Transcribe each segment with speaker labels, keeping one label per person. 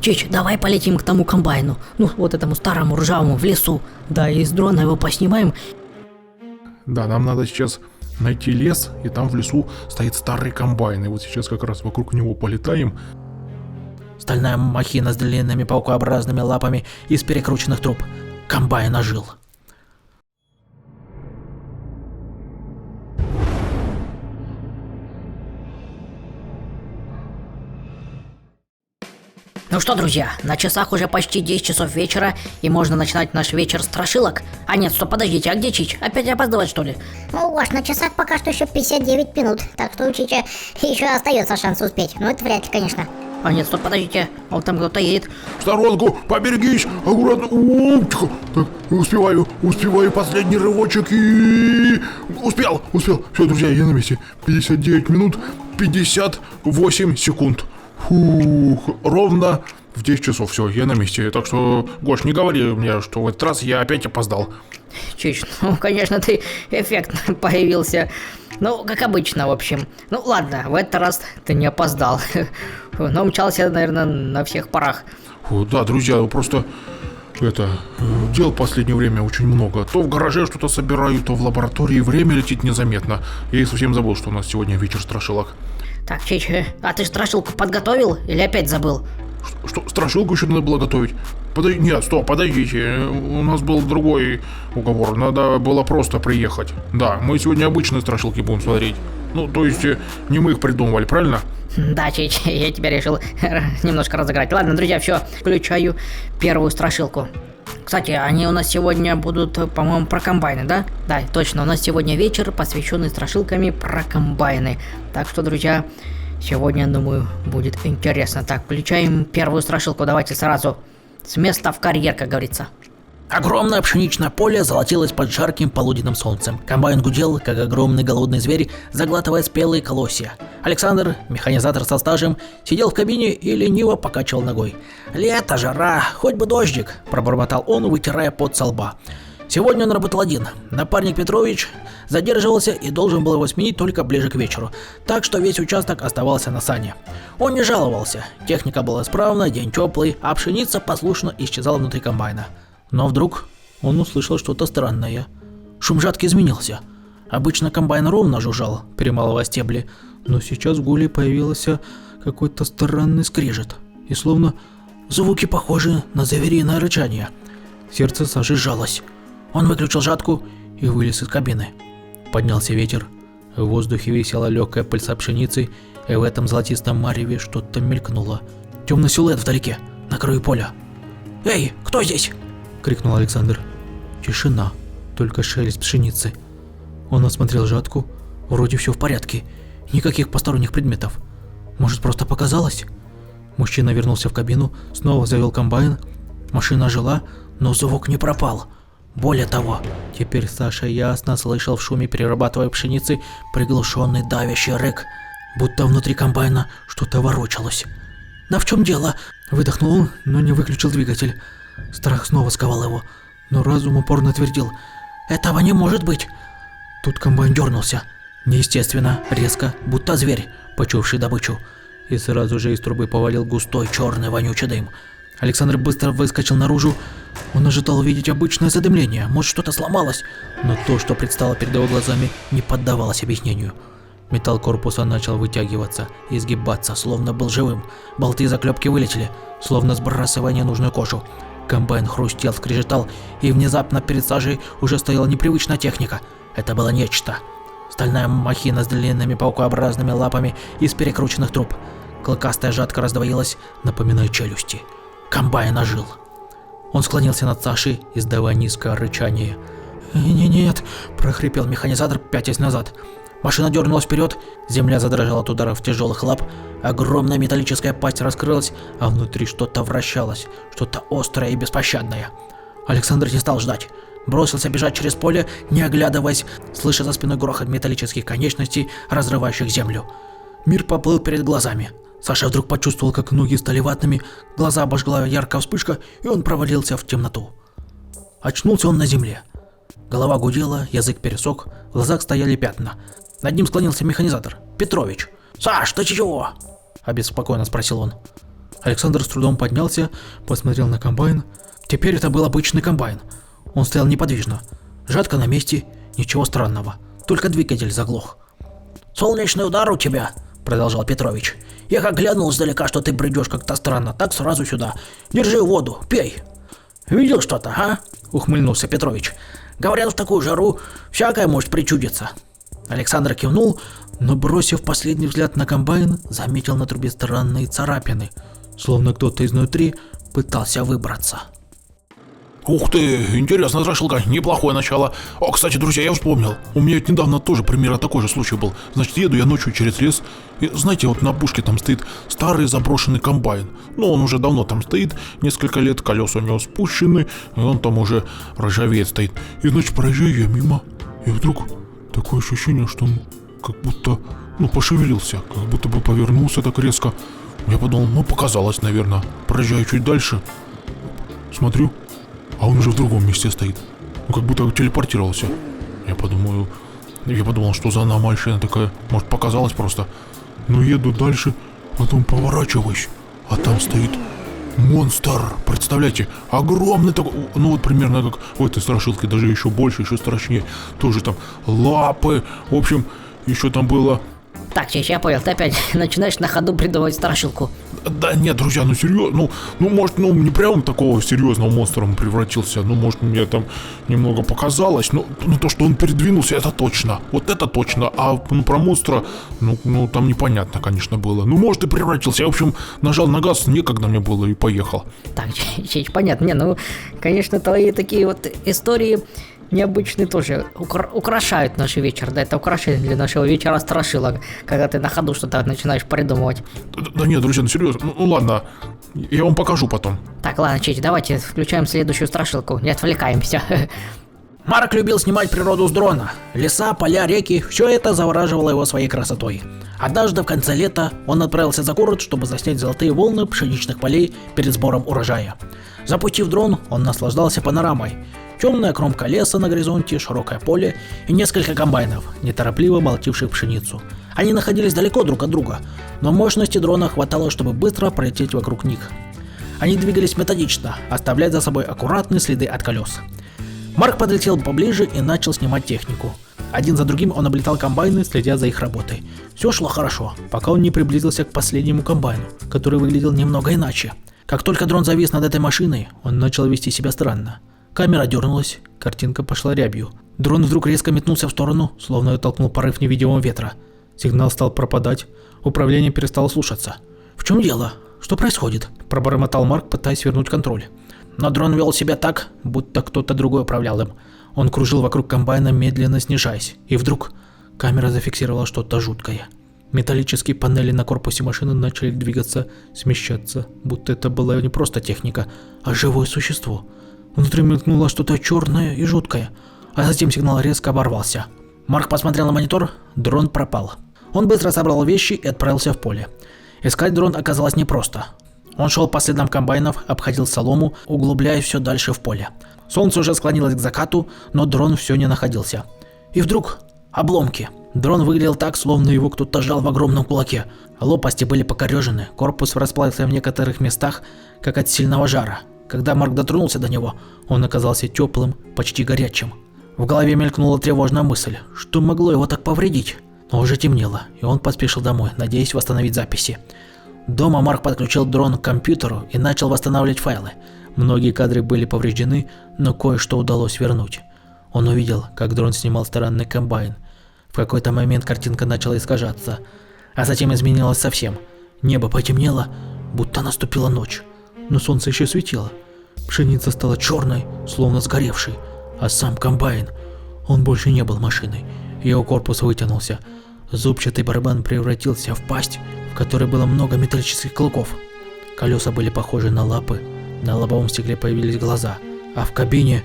Speaker 1: Чич, давай полетим к тому комбайну. Ну, вот этому старому ржавому в лесу. Да, и с дрона его поснимаем.
Speaker 2: Да, нам надо сейчас найти лес, и там в лесу стоит старый комбайн. И вот сейчас как раз вокруг него полетаем.
Speaker 3: Стальная махина с длинными паукообразными лапами из перекрученных труб. Комбайн ожил.
Speaker 1: Ну что, друзья, на часах уже почти 10 часов вечера, и можно начинать наш вечер страшилок. А нет, стоп, подождите, а где Чич? Опять опаздывать, что ли?
Speaker 4: Ну, Гош, на часах пока что еще 59 минут, так что у Чича еще остается шанс успеть. Но это вряд ли, конечно.
Speaker 1: А нет, стоп, подождите, вот там кто-то едет.
Speaker 2: В сторонку, поберегись, аккуратно. О, тихо. Так, успеваю, последний рывочек и... Успел. Все, друзья, я на месте. 59 минут, 58 секунд. Фух, ровно в 10 часов, все, я на месте. Так что, Гош, не говори мне, что в этот раз я опять опоздал.
Speaker 1: Чич, ну, конечно, ты эффектно появился. Ну, как обычно, в общем. Ну, ладно, в этот раз ты не опоздал. Но мчался, наверное, на всех парах.
Speaker 2: Фу, да, друзья, просто... дел в последнее время очень много. То в гараже что-то собираю, то в лаборатории. Время летит незаметно. Я и совсем забыл, что у нас сегодня вечер страшилок.
Speaker 1: Так, Чич, а ты страшилку подготовил или опять забыл?
Speaker 2: Что, страшилку еще надо было готовить? Нет, стоп, подождите. У нас был другой уговор. Надо было просто приехать. Да, мы сегодня обычные страшилки будем смотреть. Ну, то есть, не мы их придумывали, правильно?
Speaker 1: Да, Чич, я тебя решил немножко разыграть. Ладно, друзья, все, включаю первую страшилку. Кстати, они у нас сегодня будут, по-моему, про комбайны, да? Да, точно, у нас сегодня вечер, посвященный страшилками про комбайны. Так что, друзья, сегодня, думаю, будет интересно. Так, включаем первую страшилку, давайте сразу с места в карьер, как говорится.
Speaker 3: Огромное пшеничное поле золотилось под жарким полуденным солнцем. Комбайн гудел, как огромный голодный зверь, заглатывая спелые колосья. Александр, механизатор со стажем, сидел в кабине и лениво покачивал ногой. «Лето, жара, хоть бы дождик», – пробормотал он, вытирая пот со лба. Сегодня он работал один. Напарник Петрович задерживался и должен был его сменить только ближе к вечеру, так что весь участок оставался на сане. Он не жаловался, техника была исправна, день теплый, а пшеница послушно исчезала внутри комбайна. Но вдруг он услышал что-то странное. Шум жатки изменился. Обычно комбайн ровно жужжал, перемалывая стебли, но сейчас в гуле появился какой-то странный скрежет, и словно звуки похожи на звериное рычание. Сердце Саши сжалось. Он выключил жатку и вылез из кабины. Поднялся ветер, в воздухе висела легкая пыльца пшеницы, и в этом золотистом мареве что-то мелькнуло. Темный силуэт вдалеке, на краю поля. «Эй, кто здесь?» — крикнул Александр. Тишина, только шелест пшеницы. Он осмотрел жатку, вроде все в порядке, никаких посторонних предметов. Может, просто показалось? Мужчина вернулся в кабину, снова завел комбайн. Машина жила, но звук не пропал. Более того, теперь Саша ясно слышал в шуме перерабатывая пшеницы приглушенный давящий рык, будто внутри комбайна что-то ворочалось. «Да в чем дело?» – выдохнул он, но не выключил двигатель. Страх снова сковал его, но разум упорно твердил: «Этого не может быть!» Тут комбайн дернулся. Неестественно, резко, будто зверь, почуявший добычу. И сразу же из трубы повалил густой черный вонючий дым. Александр быстро выскочил наружу. Он ожидал увидеть обычное задымление, может, что-то сломалось, но то, что предстало перед его глазами, не поддавалось объяснению. Металл корпуса начал вытягиваться и изгибаться, словно был живым. Болты и заклепки вылетели, словно сбрасывая ненужную кожу. Комбайн хрустел, скрежетал, и внезапно перед Сашей уже стояла непривычная техника. Это было нечто. Стальная махина с длинными паукообразными лапами из перекрученных труб. Клыкастая жатка раздвоилась, напоминая челюсти. Комбайн ожил. Он склонился над Сашей, издавая низкое рычание. «Нет», – прохрипел механизатор, пятясь назад. Машина дернулась вперед, земля задрожала от ударов тяжелых лап, огромная металлическая пасть раскрылась, а внутри что-то вращалось, что-то острое и беспощадное. Александр не стал ждать. Бросился бежать через поле, не оглядываясь, слыша за спиной грохот металлических конечностей, разрывающих землю. Мир поплыл перед глазами. Саша вдруг почувствовал, как ноги стали ватными, глаза обожгла яркая вспышка, и он провалился в темноту. Очнулся он на земле. Голова гудела, язык пересох, в глазах стояли пятна. Над ним склонился механизатор, Петрович. «Саш, ты чего?» – обеспокоенно спросил он. Александр с трудом поднялся, посмотрел на комбайн. Теперь это был обычный комбайн. Он стоял неподвижно, жатко на месте, ничего странного, только двигатель заглох. «Солнечный удар у тебя», — продолжал Петрович. «Я как глянул издалека, что ты бредешь как-то странно, так сразу сюда. Держи воду, пей». «Видел что-то, а?» — ухмыльнулся Петрович. «Говорят, в такую жару всякое может причудиться». Александр кивнул, но, бросив последний взгляд на комбайн, заметил на трубе странные царапины, словно кто-то изнутри пытался выбраться.
Speaker 2: Ух ты, интересно, страшилка, неплохое начало. О, кстати, друзья, я вспомнил. У меня ведь недавно тоже примерно такой же случай был. Значит, еду я ночью через лес, и, знаете, вот на опушке там стоит старый заброшенный комбайн. Ну, он уже давно там стоит, несколько лет, колеса у него спущены, и он там уже ржавеет стоит. И, значит, проезжаю я мимо, и вдруг такое ощущение, что он как будто, пошевелился, как будто бы повернулся так резко. Я подумал, показалось, наверное. Проезжаю чуть дальше, смотрю, а он уже в другом месте стоит. Как будто телепортировался. Я подумал, что за аномальщина такая. Может, показалось просто. Но еду дальше, потом поворачиваюсь, а там стоит монстр. Представляете, огромный такой, вот примерно как в этой страшилке, даже еще больше, еще страшнее. Тоже там лапы, в общем, еще там было...
Speaker 1: Так, Чеч, я понял, ты опять начинаешь на ходу придумывать страшилку.
Speaker 2: Да нет, друзья, серьезно, может, не прям такого серьезного монстра он превратился, может, мне там немного показалось, но то, что он передвинулся, это точно, вот это точно, а про монстра, там непонятно, конечно, было, может, и превратился, я, в общем, нажал на газ, некогда мне было и поехал.
Speaker 1: Так, Чеч, понятно, конечно, твои такие вот истории... необычные тоже украшают наш вечер, да, это украшение для нашего вечера страшилок, когда ты на ходу что-то начинаешь придумывать.
Speaker 2: Да нет, друзья, серьезно, ладно, я вам покажу потом.
Speaker 1: Так, ладно, Чеч, давайте включаем следующую страшилку, не отвлекаемся.
Speaker 3: Марк любил снимать природу с дрона. Леса, поля, реки – все это завораживало его своей красотой. Однажды в конце лета он отправился за город, чтобы заснять золотые волны пшеничных полей перед сбором урожая. Запустив дрон, он наслаждался панорамой. Темная кромка леса на горизонте, широкое поле и несколько комбайнов, неторопливо молотивших пшеницу. Они находились далеко друг от друга, но мощности дрона хватало, чтобы быстро пролететь вокруг них. Они двигались методично, оставляя за собой аккуратные следы от колес. Марк подлетел поближе и начал снимать технику. Один за другим он облетал комбайны, следя за их работой. Все шло хорошо, пока он не приблизился к последнему комбайну, который выглядел немного иначе. Как только дрон завис над этой машиной, он начал вести себя странно. Камера дернулась, картинка пошла рябью. Дрон вдруг резко метнулся в сторону, словно ее толкнул порыв невидимого ветра. Сигнал стал пропадать, управление перестало слушаться. «В чем дело? Что происходит?» – пробормотал Марк, пытаясь вернуть контроль. Но дрон вел себя так, будто кто-то другой управлял им. Он кружил вокруг комбайна, медленно снижаясь, и вдруг камера зафиксировала что-то жуткое. Металлические панели на корпусе машины начали двигаться, смещаться, будто это была не просто техника, а живое существо. Внутри мелькнуло что-то черное и жуткое, а затем сигнал резко оборвался. Марк посмотрел на монитор, дрон пропал. Он быстро собрал вещи и отправился в поле. Искать дрон оказалось непросто. Он шел по следам комбайнов, обходил солому, углубляясь все дальше в поле. Солнце уже склонилось к закату, но дрон все не находился. И вдруг обломки. Дрон выглядел так, словно его кто-то сжал в огромном кулаке. Лопасти были покорежены, корпус расплавился в некоторых местах, как от сильного жара. Когда Марк дотронулся до него, он оказался теплым, почти горячим. В голове мелькнула тревожная мысль, что могло его так повредить. Но уже темнело, и он поспешил домой, надеясь восстановить записи. Дома Марк подключил дрон к компьютеру и начал восстанавливать файлы. Многие кадры были повреждены, но кое-что удалось вернуть. Он увидел, как дрон снимал странный комбайн. В какой-то момент картинка начала искажаться, а затем изменилась совсем. Небо потемнело, будто наступила ночь, но солнце еще светило. Пшеница стала черной, словно сгоревшей, а сам комбайн, он больше не был машиной. Его корпус вытянулся. Зубчатый барабан превратился в пасть, в которой было много металлических клыков. Колеса были похожи на лапы, на лобовом стекле появились глаза, а в кабине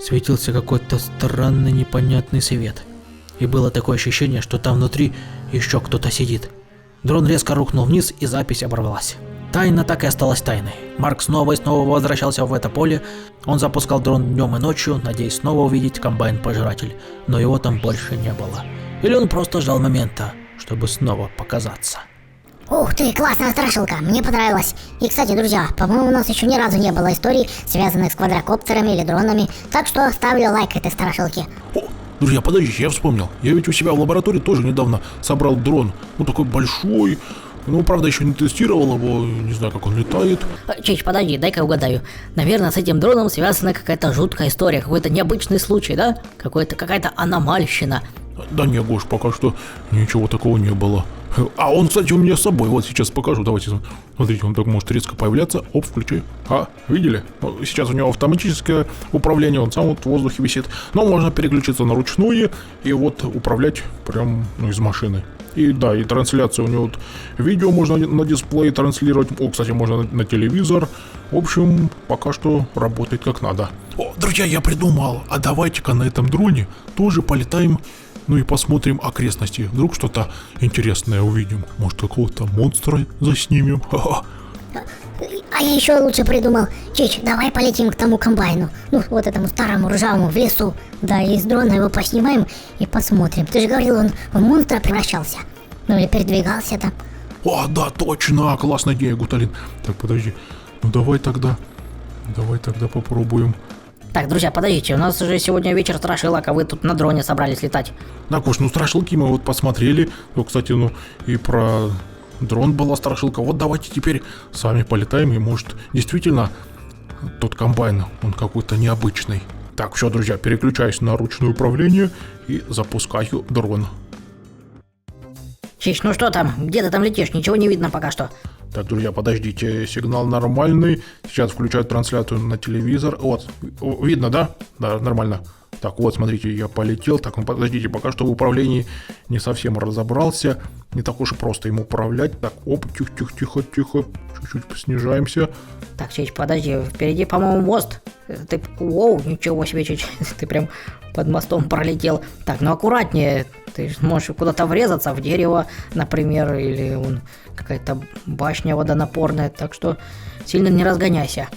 Speaker 3: светился какой-то странный непонятный свет. И было такое ощущение, что там внутри еще кто-то сидит. Дрон резко рухнул вниз, и запись оборвалась. Тайна так и осталась тайной. Марк снова и снова возвращался в это поле. Он запускал дрон днем и ночью, надеясь снова увидеть комбайн-пожиратель, но его там больше не было. Или он просто ждал момента, чтобы снова показаться.
Speaker 4: Ух ты, классная страшилка, мне понравилась. И, кстати, друзья, по-моему, у нас еще ни разу не было историй, связанных с квадрокоптерами или дронами, так что ставлю лайк этой страшилке.
Speaker 2: О, друзья, подождите, я вспомнил. Я ведь у себя в лаборатории тоже недавно собрал дрон. Ну, такой большой. Ну, правда, еще не тестировал его, не знаю, как он летает.
Speaker 1: Чич, подожди, дай-ка угадаю. Наверное, с этим дроном связана какая-то жуткая история, какой-то необычный случай, да? Какая-то аномальщина.
Speaker 2: Да не, Гош, пока что ничего такого не было. А он, кстати, у меня с собой. Вот сейчас покажу, давайте. Смотрите, он так может резко появляться. Оп, включи. Видели? Сейчас у него автоматическое управление, он сам вот в воздухе висит. Но можно переключиться на ручное и вот управлять прям из машины. И да, и трансляция у него вот видео можно на дисплее транслировать. О, кстати, можно на телевизор. В общем, пока что работает как надо. О, друзья, я придумал. А давайте-ка на этом дроне тоже полетаем. Ну и посмотрим окрестности. Вдруг что-то интересное увидим. Может, какого-то монстра заснимем. Ха-ха.
Speaker 4: А я еще лучше придумал. Чич, давай полетим к тому комбайну. Ну, вот этому старому ржавому в лесу. Да, и с дрона его поснимаем и посмотрим. Ты же говорил, он в монстра превращался. Ну или передвигался там.
Speaker 2: О, да, точно. Классная идея, Гуталин. Так, подожди. Ну давай тогда попробуем.
Speaker 1: Так, друзья, подождите, у нас уже сегодня вечер страшилок, а вы тут на дроне собрались летать.
Speaker 2: Да, Кош, ну страшилки мы вот посмотрели. Ну, кстати, ну и про дрон была страшилка. Вот давайте теперь сами полетаем. И может действительно тот комбайн, он какой-то необычный. Так, все, друзья, переключаюсь на ручное управление и запускаю дрон.
Speaker 1: Чич, ну что там? Где ты там летишь? Ничего не видно пока что.
Speaker 2: Так, друзья, подождите, сигнал нормальный. Сейчас включаю трансляцию на телевизор. Вот, видно, да? Да, нормально. Так, вот, смотрите, я полетел. Так, ну подождите, пока что в управлении не совсем разобрался. Не так уж и просто им управлять. Так, оп, тихо. Чуть-чуть снижаемся.
Speaker 1: Так, Чич, подожди, впереди, по-моему, мост. Ты, воу, ничего себе, Чич, ты прям под мостом пролетел. Так, ну аккуратнее, ты можешь куда-то врезаться, в дерево, например, или вон какая-то башня водонапорная, так что сильно не разгоняйся.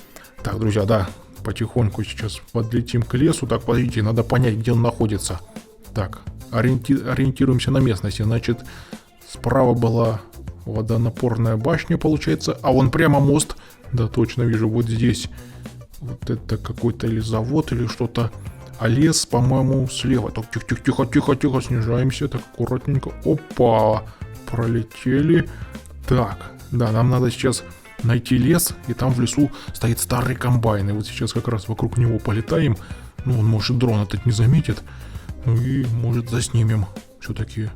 Speaker 2: Так, друзья, да, потихоньку сейчас подлетим к лесу. Так, подождите, надо понять, где он находится. Так, ориентируемся на местности. Значит, справа была водонапорная башня, получается, а вон прямо мост. Да, точно вижу, вот здесь. Вот это какой-то или завод, или что-то. А лес, по-моему, слева. Так, тихо, снижаемся. Так, аккуратненько. Опа, пролетели. Так, да, нам надо сейчас найти лес, и там в лесу стоит старый комбайн. И вот сейчас как раз вокруг него полетаем. Ну, он, может, дрон этот не заметит. Ну и, может, заснимем все-таки,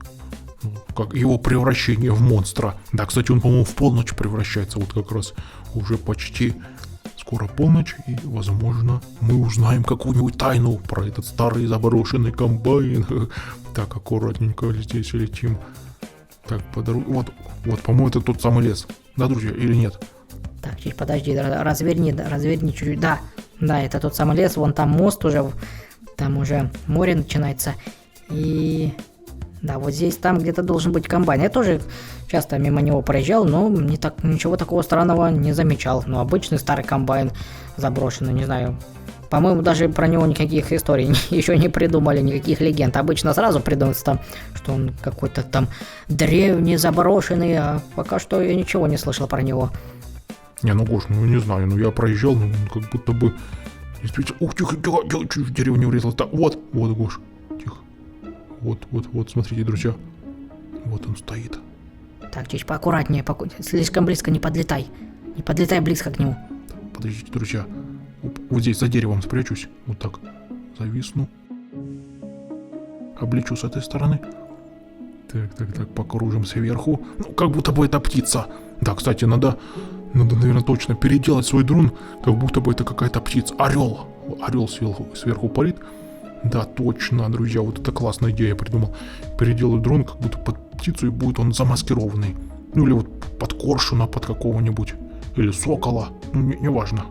Speaker 2: ну, как его превращение в монстра. Да, кстати, он, по-моему, в полночь превращается. Вот как раз уже почти скоро полночь, и, возможно, мы узнаем какую-нибудь тайну про этот старый заброшенный комбайн. Так, аккуратненько здесь летим. Так, по дороге. Вот, по-моему, это тот самый лес. Да, друзья, или нет?
Speaker 1: Так, Чич, подожди, разверни чуть-чуть. Да, это тот самый лес, вон там мост уже, там уже море начинается. И да, вот здесь, там где-то должен быть комбайн. Я тоже часто мимо него проезжал, но ничего такого странного не замечал. Ну, обычный старый комбайн заброшенный, не знаю. По-моему, даже про него никаких историй еще не придумали, никаких легенд. Обычно сразу придумывается там, что он какой-то там древний, заброшенный, а пока что я ничего не слышал про него.
Speaker 2: Не, ну, Гош, ну, не знаю, ну, я проезжал, ну, как будто бы действительно... Ух, тихо, чуть в дерево не врезалось. Так, вот, Гош, тихо. Вот, смотрите, друзья. Вот он стоит.
Speaker 1: Так, Чич, поаккуратнее, слишком близко не подлетай. Не подлетай близко к нему.
Speaker 2: Подождите, друзья. Вот здесь за деревом спрячусь. Вот так. Зависну. Облечу с этой стороны. Так, покружим сверху. Ну, как будто бы это птица. Да, кстати, надо, наверное, точно переделать свой дрон, как будто бы это какая-то птица. Орел сверху парит. Да, точно, друзья, вот это классная идея, я придумал. Переделаю дрон как будто под птицу, и будет он замаскированный. Ну или вот под коршуна, под какого-нибудь. Или сокола. Ну, неважно.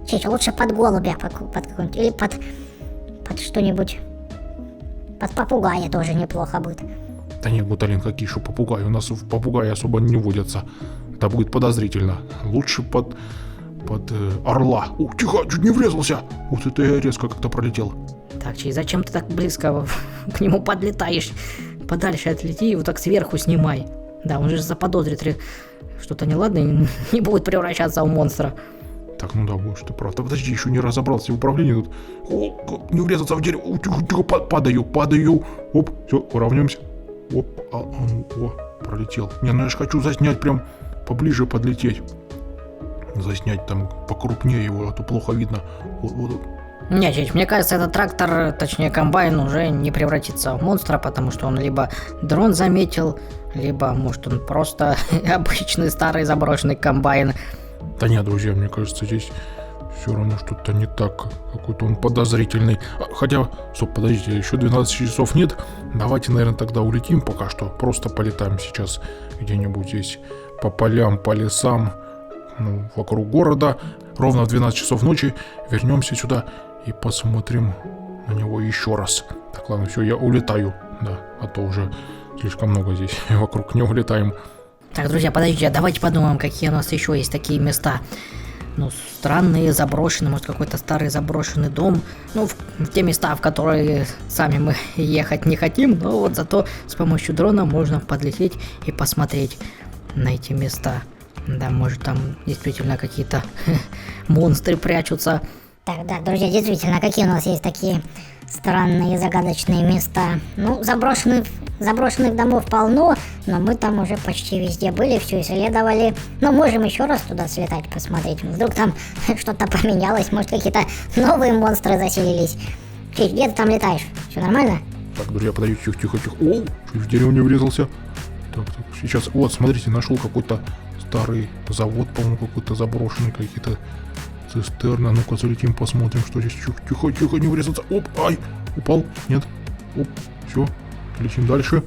Speaker 4: Чич, лучше под голубя, под какой-нибудь, или под что-нибудь. Под попугая тоже неплохо будет.
Speaker 2: Да нет, Гуталин, какие еще попугаи? У нас в попугаи особо не водятся. Это будет подозрительно. Лучше под орла. Ух, тихо, чуть не врезался. Вот это я резко как-то пролетел.
Speaker 1: Так, Чич, зачем ты так близко к нему подлетаешь? Подальше отлети и вот так сверху снимай. Да, он же заподозрит что-то неладное и не будет превращаться в монстра.
Speaker 2: Так, ну да, может, ты прав. Да подожди, еще не разобрался в управлении тут. О, не врезаться в дерево. О, тихо, тихо, падаю. Оп, все, уравнемся. Оп, о, пролетел. Не, ну я же хочу заснять прям поближе подлететь. Заснять там покрупнее его, а то плохо видно. Вот.
Speaker 1: Не, Чич, мне кажется, этот трактор, точнее комбайн, уже не превратится в монстра, потому что он либо дрон заметил, либо, может, он просто обычный старый заброшенный комбайн.
Speaker 2: Да нет, друзья, мне кажется, здесь все равно что-то не так. Какой-то он подозрительный. Хотя, стоп, подождите, еще 12 часов нет. Давайте, наверное, тогда улетим пока что. Просто полетаем сейчас где-нибудь здесь по полям, по лесам, ну, вокруг города. Ровно в 12 часов ночи вернемся сюда и посмотрим на него еще раз. Так, ладно, все, я улетаю. Да, а то уже слишком много здесь вокруг не улетаем.
Speaker 1: Так, друзья, подождите, давайте подумаем, какие у нас еще есть такие места. Ну, странные, заброшенные, может, какой-то старый заброшенный дом. Ну, в те места, в которые сами мы ехать не хотим, но вот зато с помощью дрона можно подлететь и посмотреть на эти места. Да, может, там действительно какие-то монстры прячутся.
Speaker 4: Так, да, друзья, действительно, какие у нас есть такие странные загадочные места? Ну, заброшенных домов полно, но мы там уже почти везде были, все исследовали. Но можем еще раз туда слетать, посмотреть. Вдруг там что-то поменялось, может, какие-то новые монстры заселились. Чуть, где ты там летаешь? Все нормально?
Speaker 2: Так, друзья, подождите, тихо. О, чуть в дерево не врезался. Так, сейчас, вот, смотрите, нашел какой-то старый завод, по-моему, какой-то заброшенный, какие-то цистерны. Ну-ка, залетим, посмотрим, что здесь. Тихо, не врезаться. Оп, ай, упал, нет. Оп, все, летим дальше.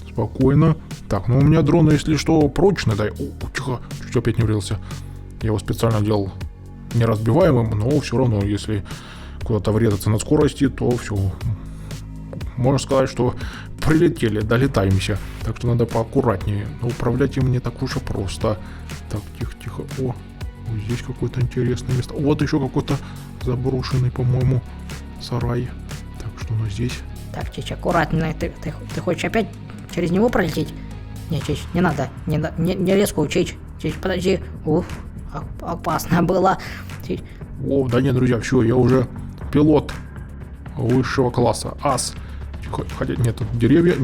Speaker 2: Спокойно. Так, ну у меня дрон, если что, прочный, да. О, тихо, чуть опять не врезался. Я его специально делал неразбиваемым, но все равно, если куда-то врезаться на скорости, то все. Можно сказать, что прилетели, долетаемся. Так что надо поаккуратнее. Но управлять им не так уж и просто. Так, тихо. О, вот здесь какое-то интересное место. Вот еще какой-то заброшенный, по-моему, сарай. Так, что у нас здесь?
Speaker 1: Так, Чич, аккуратно. Ты хочешь опять через него пролететь? Не, Чич, не надо. Не резко, Чич, подожди. Уф, опасно было. Чич.
Speaker 2: О, да нет, друзья, все, я уже пилот высшего класса. Ас. Хотя нет, тут деревья.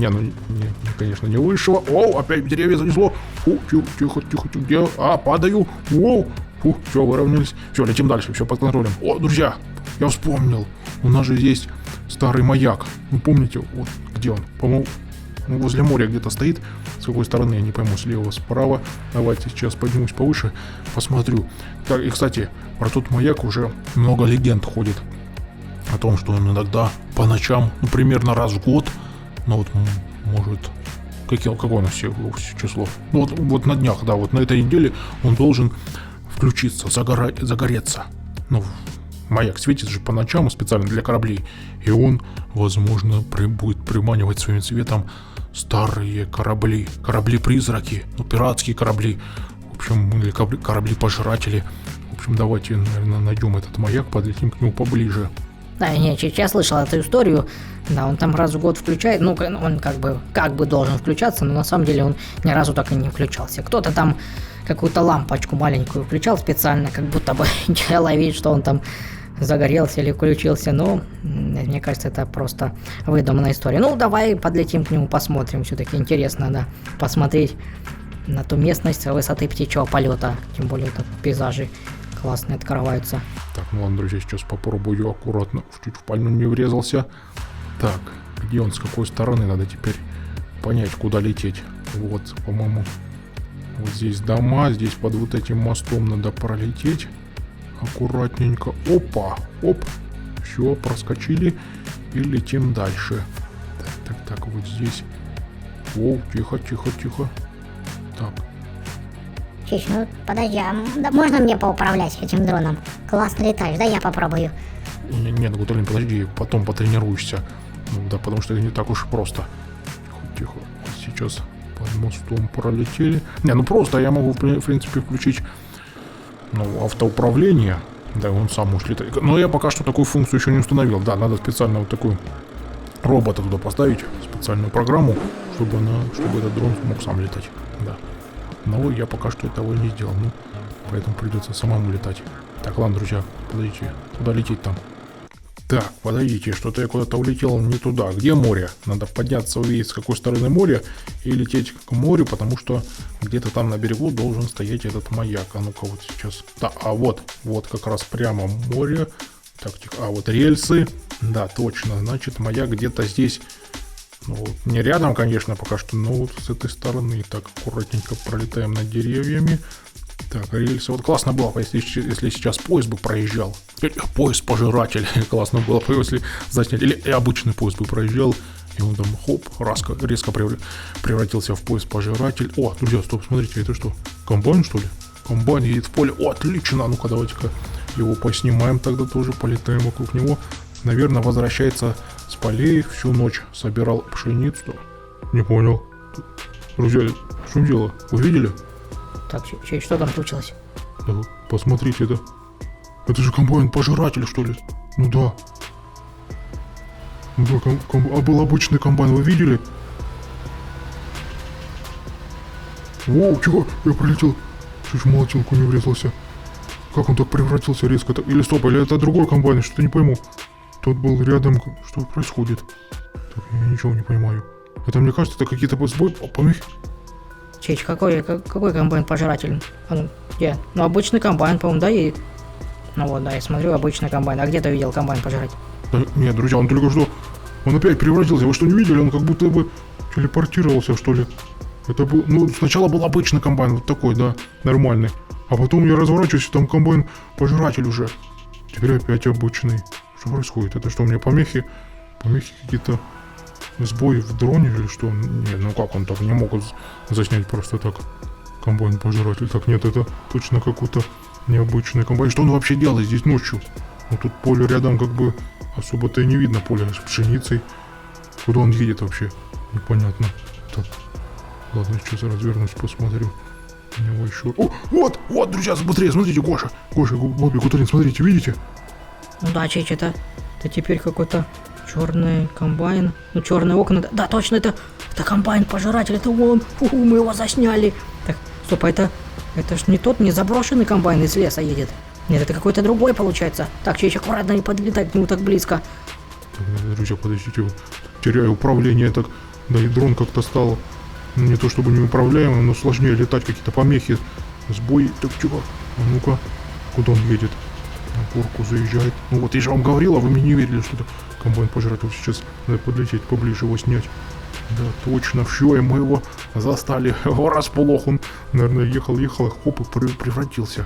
Speaker 2: Конечно, не высшего. О, опять деревья занесло. Тихо. Где? Падаю. О, все, выровнялись. Все, летим дальше, все под контролем. О, друзья, я вспомнил. У нас же есть старый маяк. Вы помните, вот где он? По-моему, возле моря где-то стоит. С какой стороны, я не пойму, слева, справа. Давайте сейчас поднимусь повыше, посмотрю. Так, и, кстати, про тот маяк уже много легенд ходит. О том, что он иногда по ночам, ну, примерно раз в год, ну, вот, может, какое у нас число? Ну, вот на днях, да, вот на этой неделе он должен включиться, загореться. Ну, маяк светит же по ночам специально для кораблей, и он, возможно, будет приманивать своим цветом старые корабли-призраки, ну, пиратские корабли, в общем, или корабли-пожиратели. В общем, давайте, наверное, найдем этот маяк, подлетим к нему поближе.
Speaker 1: Да, я слышал эту историю. Да, он там раз в год включает. Ну, он как бы должен включаться, но на самом деле он ни разу так и не включался. Кто-то там какую-то лампочку маленькую включал специально, как будто бы делая вид, что он там загорелся или включился. Но мне кажется, это просто выдуманная история. Ну, давай подлетим к нему, посмотрим. Все-таки интересно, да, посмотреть на ту местность с высоты птичьего полета. Тем более тут пейзажи классные открываются.
Speaker 2: Так, ну ладно, друзья, сейчас попробую аккуратно, чуть в пальму не врезался. Так, где он, с какой стороны, надо теперь понять, куда лететь. Вот, по-моему, вот здесь дома, здесь под вот этим мостом надо пролететь. Аккуратненько. Опа, оп, все, проскочили и летим дальше. Так, вот здесь. О, тихо. Так.
Speaker 4: Чич, ну подожди, можно мне поуправлять этим дроном? Классно летаешь, да, я попробую.
Speaker 2: Нет, Гуталин, подожди, потом потренируешься. Ну да, потому что это не так уж просто. Тихо. Сейчас под мостом пролетели. Ну просто я могу, в принципе, включить автоуправление. Да, он сам может летать. Но я пока что такую функцию еще не установил. Да, надо специально вот такую робота туда поставить, специальную программу, чтобы этот дрон мог сам летать. Да. Но я пока что этого не сделал, ну, поэтому придется самому летать. Так, ладно, друзья, подождите, куда лететь там? Так, подождите, что-то я куда-то улетел не туда. Где море? Надо подняться, увидеть, с какой стороны море, и лететь к морю, потому что где-то там на берегу должен стоять этот маяк. А ну-ка вот сейчас. Да, а вот как раз прямо море. Так, тихо. А вот рельсы. Да, точно, значит, маяк где-то здесь. Ну, вот, не рядом, конечно, пока что, но вот с этой стороны. Так, аккуратненько пролетаем над деревьями. Так, рельсы. Вот классно было бы, если сейчас поезд бы проезжал. Поезд-пожиратель. Классно было бы, если заснять. Или и обычный поезд бы проезжал. И он там, хоп, резко превратился в поезд-пожиратель. О, друзья, стоп, смотрите, это что? Комбайн, что ли? Комбайн едет в поле. О, отлично. Ну-ка, давайте-ка его поснимаем тогда тоже. Полетаем вокруг него. Наверное, возвращается с полей. Всю ночь собирал пшеницу. Не понял. Друзья, в чем дело? Вы видели?
Speaker 1: Так, что там случилось?
Speaker 2: Да, посмотрите, это же комбайн-пожиратель, что ли? Ну да. Ну да, а был обычный комбайн, вы видели? Воу, чего? Я пролетел. Чуть в молотилку не врезался. Как он так превратился резко? Или стоп, или это другой комбайн, что-то не пойму. Тот был рядом. Что происходит? Так, я ничего не понимаю. Это, мне кажется, это какие-то сбои, помехи.
Speaker 1: Чеч, какой комбайн-пожиратель? А ну, где? Ну, обычный комбайн, по-моему, да, и... Ну вот, да, я смотрю, обычный комбайн. А где ты видел комбайн пожирать?
Speaker 2: Да, нет, друзья, он только что... Он опять превратился. Вы что, не видели? Он как будто бы телепортировался, что ли. Это был... Ну, сначала был обычный комбайн, вот такой, да, нормальный. А потом я разворачиваюсь, и там комбайн-пожиратель уже. Теперь опять обычный. Что происходит? Это что, у меня помехи? Помехи какие-то... Сбой в дроне или что? Нет, ну как он так не мог заснять просто так комбайн-пожиратель? Так, нет, это точно какой-то необычный комбайн. Что он вообще делает здесь ночью? Ну тут поле рядом как бы особо-то и не видно, поле с пшеницей. Куда он едет вообще? Непонятно. Так, ладно, сейчас развернусь, посмотрю. У него еще... О, вот, друзья, смотрите, Гоша, Бобби, Кутурин, смотрите, видите?
Speaker 1: Ну да, Чеч, это теперь какой-то черный комбайн. Ну, черные окна. Да, точно, это комбайн-пожиратель, это он. Мы его засняли. Так, стоп, это ж не тот, не заброшенный комбайн из леса едет. Нет, это какой-то другой получается. Так, Чеч, аккуратно не подлетать к нему так близко.
Speaker 2: Так, друзья, подождите, теряю управление, так, да и дрон как-то стал не то чтобы неуправляемым, но сложнее летать, какие-то помехи, сбой. Так, чего? А ну-ка, куда он едет? На горку заезжает. Ну вот, я же вам говорил, а вы мне не верили, что это комбайн-пожиратель. Сейчас надо подлететь поближе, его снять. Да, точно, все, и мы его застали. Располох, он, наверное, ехал, хоп, и превратился.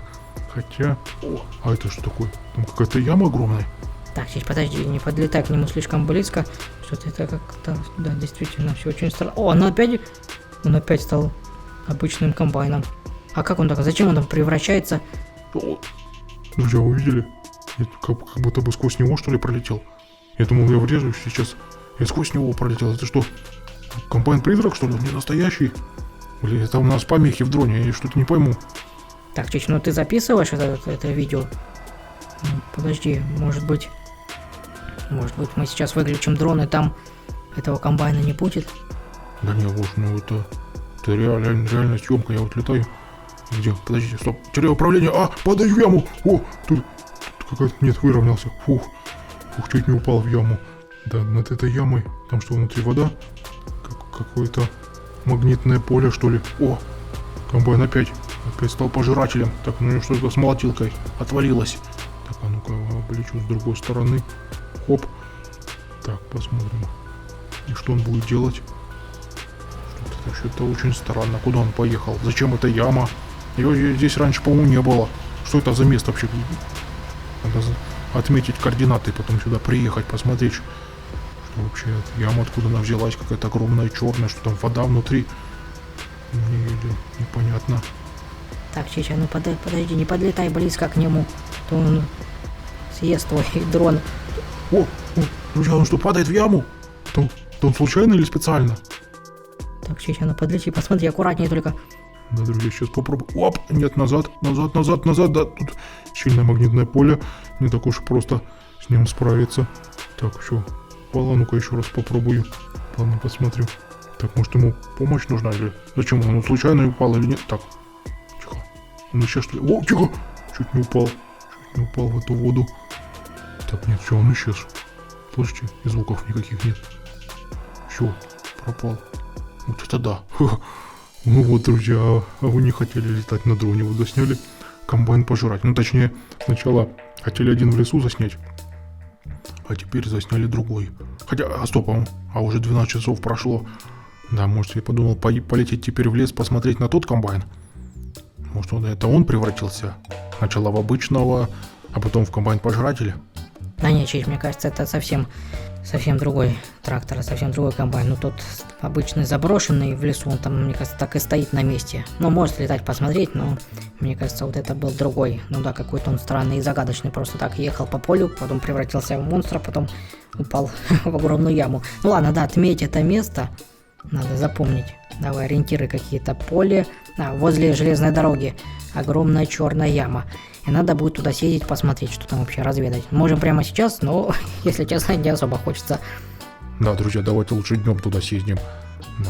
Speaker 2: Хотя... О, а это что такое? Там какая-то яма огромная.
Speaker 1: Так, Чеч, подожди, не подлетай к нему слишком близко. Что-то это как-то... Да, действительно, все очень странно. О, он опять стал обычным комбайном. А как он так? Зачем он там превращается?
Speaker 2: О, друзья, вы видели? Я как будто бы сквозь него, что ли, пролетел. Я думал, я врежусь сейчас. Я сквозь него пролетел. Это что, комбайн-призрак, что ли? Он не настоящий? Или это у нас помехи в дроне? Я что-то не пойму.
Speaker 1: Так, Чеч, ну ты записываешь это видео? Ну, подожди, может быть мы сейчас выключим дрон, и там этого комбайна не будет?
Speaker 2: Да не, Гош, ну это реально съемка, я вот летаю. Где? Подождите, стоп, теряю управление. А, падаю в яму. О, тут какая-то... Нет, выровнялся. Фух, чуть не упал в яму. Да, над этой ямой, там что, внутри вода? Какое-то магнитное поле, что ли. О, комбайн опять стал пожирателем. Так, ну что-то с молотилкой отвалилось. Так, а ну-ка, облечу с другой стороны. Хоп. Так, посмотрим. И что он будет делать? Что-то очень странно. Куда он поехал? Зачем эта яма? Ее здесь раньше, по-моему, не было. Что это за место вообще? Надо отметить координаты, потом сюда приехать, посмотреть, что вообще яма, откуда она взялась, какая-то огромная черная, что там вода внутри. Непонятно.
Speaker 1: Так, Чеча, ну подожди, не подлетай близко к нему, то он съест твой дрон.
Speaker 2: О, друзья, он что, падает в яму? То он случайно или специально?
Speaker 1: Так, Чеча, ну подлети, посмотри, аккуратнее только.
Speaker 2: Да, друзья, сейчас попробую. Оп, нет, назад, да, тут сильное магнитное поле, не так уж просто с ним справиться. Так, все, ну-ка еще раз попробую. Ладно, посмотрю. Так, может ему помощь нужна или зачем он случайно упал или нет? Так, тихо. Он исчез, что ли? О, тихо! Чуть не упал в эту воду. Так, нет, все, он исчез. Слышите, и звуков никаких нет. Все, пропал. Вот это да. Ну вот, друзья, а вы не хотели летать на дроне, вы засняли комбайн пожрать. Ну, точнее, сначала хотели один в лесу заснять, а теперь засняли другой. Хотя, стоп, а уже 12 часов прошло. Да, может, я подумал полететь теперь в лес, посмотреть на тот комбайн. Может, он превратился сначала в обычного, а потом в комбайн-пожирателя.
Speaker 1: Да не, Чич, мне кажется, это совсем другой трактор, совсем другой комбайн. Ну, тот обычный заброшенный в лесу, он там, мне кажется, так и стоит на месте. Ну, может летать посмотреть, но мне кажется, вот это был другой. Ну да, какой-то он странный и загадочный, просто так ехал по полю, потом превратился в монстра, потом упал в огромную яму. Ну ладно, да, отметь это место, надо запомнить. Давай, ориентиры какие-то. Поле, возле железной дороги, огромная черная яма. И надо будет туда съездить, посмотреть, что там вообще, разведать. Можем прямо сейчас, но, если честно, не особо хочется.
Speaker 2: Да, друзья, давайте лучше днем туда съездим. Да,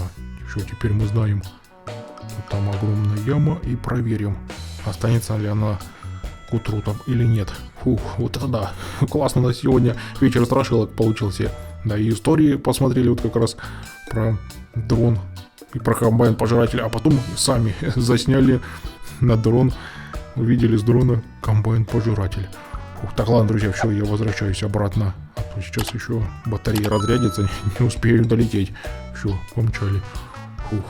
Speaker 2: все, теперь мы знаем, что там огромная яма, и проверим, останется ли она к утру там или нет. Фух, вот это да. Классно на сегодня вечер страшилок получился. Да, и истории посмотрели вот как раз про дрон и про комбайн-пожирателя, а потом сами засняли на дрон. Увидели с дрона комбайн-пожиратель. Фух, так, ладно, друзья, все, я возвращаюсь обратно. А то сейчас еще батарея разрядится, не успею долететь. Все, помчали. Фух.